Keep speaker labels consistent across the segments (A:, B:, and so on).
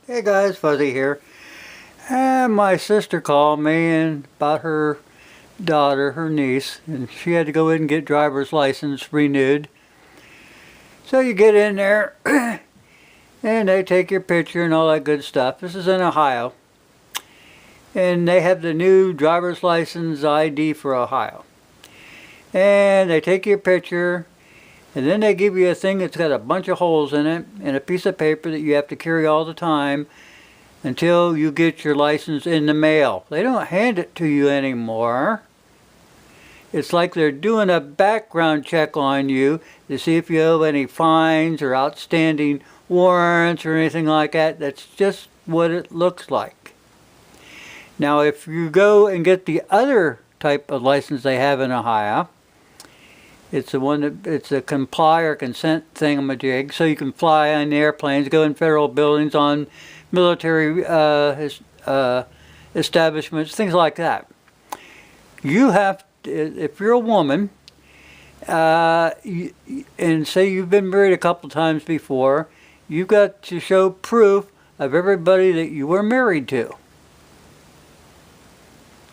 A: Hey guys, Fuzzy here. And my sister called me and about her daughter, her niece, and she had to go in and get driver's license renewed. So you get in there and they take your picture and all that good stuff. This is in Ohio. And they have the new driver's license ID for Ohio. And they take your picture and then they give you a thing that's got a bunch of holes in it and a piece of paper that you have to carry all the time until you get your license in the mail. They don't hand it to you anymore. It's like they're doing a background check on you to see if you have any fines or outstanding warrants or anything like that. That's just what it looks like. Now if you go and get the other type of license they have in Ohio, it's the one that it's a comply or consent thingamajig, so you can fly on airplanes, go in federal buildings, on military establishments, things like that. You have, if you're a woman, and say you've been married a couple times before, you've got to show proof of everybody that you were married to.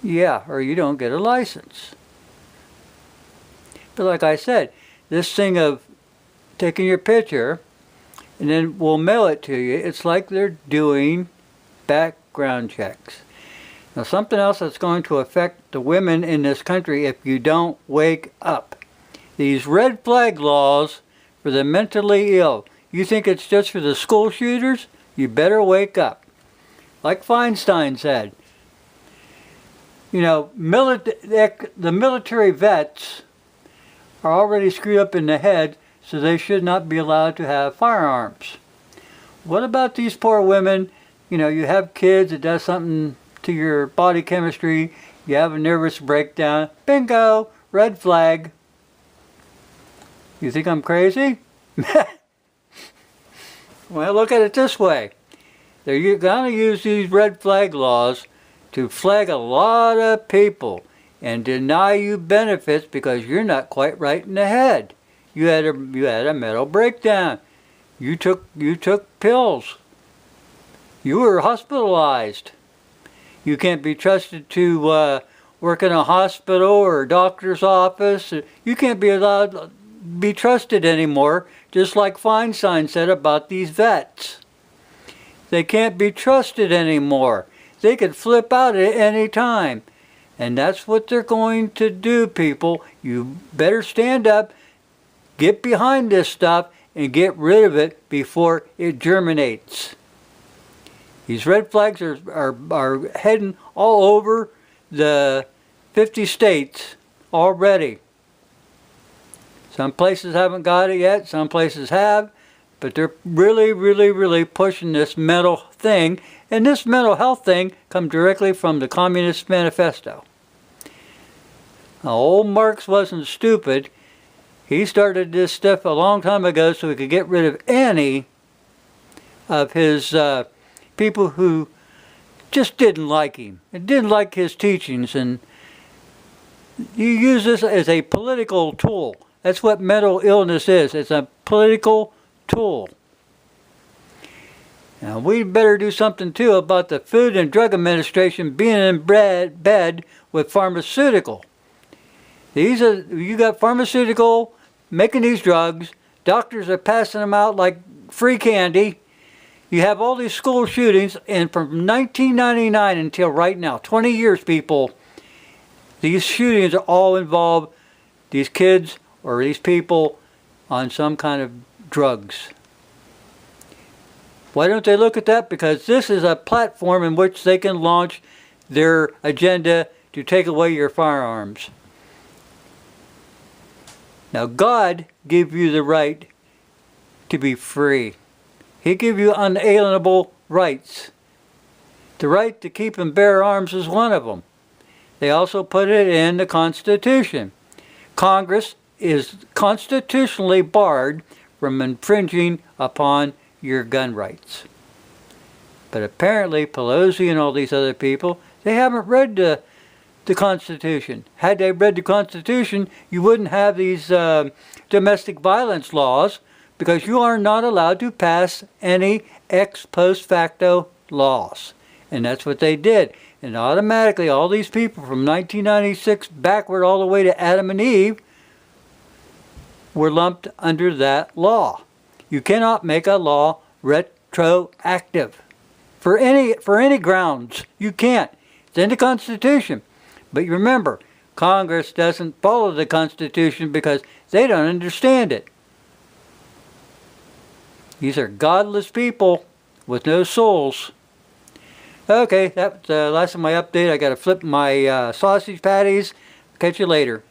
A: Yeah, or you don't get a license. But like I said, this thing of taking your picture and then we'll mail it to you, it's like they're doing background checks. Now something else that's going to affect the women in this country if you don't wake up. These red flag laws for the mentally ill. You think it's just for the school shooters? You better wake up. Like Feinstein said, you know, the military vets are already screwed up in the head, so they should not be allowed to have firearms. What about these poor women? You know, you have kids, it does something to your body chemistry, you have a nervous breakdown. Bingo! Red flag. You think I'm crazy? Well, look at it this way. They're going to use these red flag laws to flag a lot of people and deny you benefits because you're not quite right in the head. You had a mental breakdown. You took pills. You were hospitalized. You can't be trusted to work in a hospital or a doctor's office. You can't be allowed to be trusted anymore, just like Feinstein said about these vets. They can't be trusted anymore. They could flip out at any time. And that's what they're going to do, people. You better stand up, get behind this stuff, and get rid of it before it germinates. These red flags are heading all over the 50 states already. Some places haven't got it yet, some places have, but they're really pushing this mental thing. And this mental health thing comes directly from the Communist Manifesto. Now, old Marx wasn't stupid. He started this stuff a long time ago so he could get rid of any of his people who just didn't like him and didn't like his teachings. And you use this as a political tool. That's what mental illness is. It's a political tool. Now, we better do something too about the Food and Drug Administration being in bed with pharmaceutical. You got pharmaceutical making these drugs. Doctors are passing them out like free candy. You have all these school shootings, and from 1999 until right now, 20 years, people, these shootings are all involve these kids or these people on some kind of drugs. Why don't they look at that? Because this is a platform in which they can launch their agenda to take away your firearms. Now, God gave you the right to be free. He gave you unalienable rights. The right to keep and bear arms is one of them. They also put it in the Constitution. Congress is constitutionally barred from infringing upon your gun rights. But apparently Pelosi and all these other people, they haven't read the Constitution. Had they read the Constitution, you wouldn't have these domestic violence laws because you are not allowed to pass any ex post facto laws. And that's what they did. And automatically all these people from 1996 backward all the way to Adam and Eve were lumped under that law. You cannot make a law retroactive for any grounds. You can't. It's in the Constitution. But you remember, Congress doesn't follow the Constitution because they don't understand it. These are godless people with no souls. Okay, that's the last of my update. I got to flip my sausage patties. Catch you later.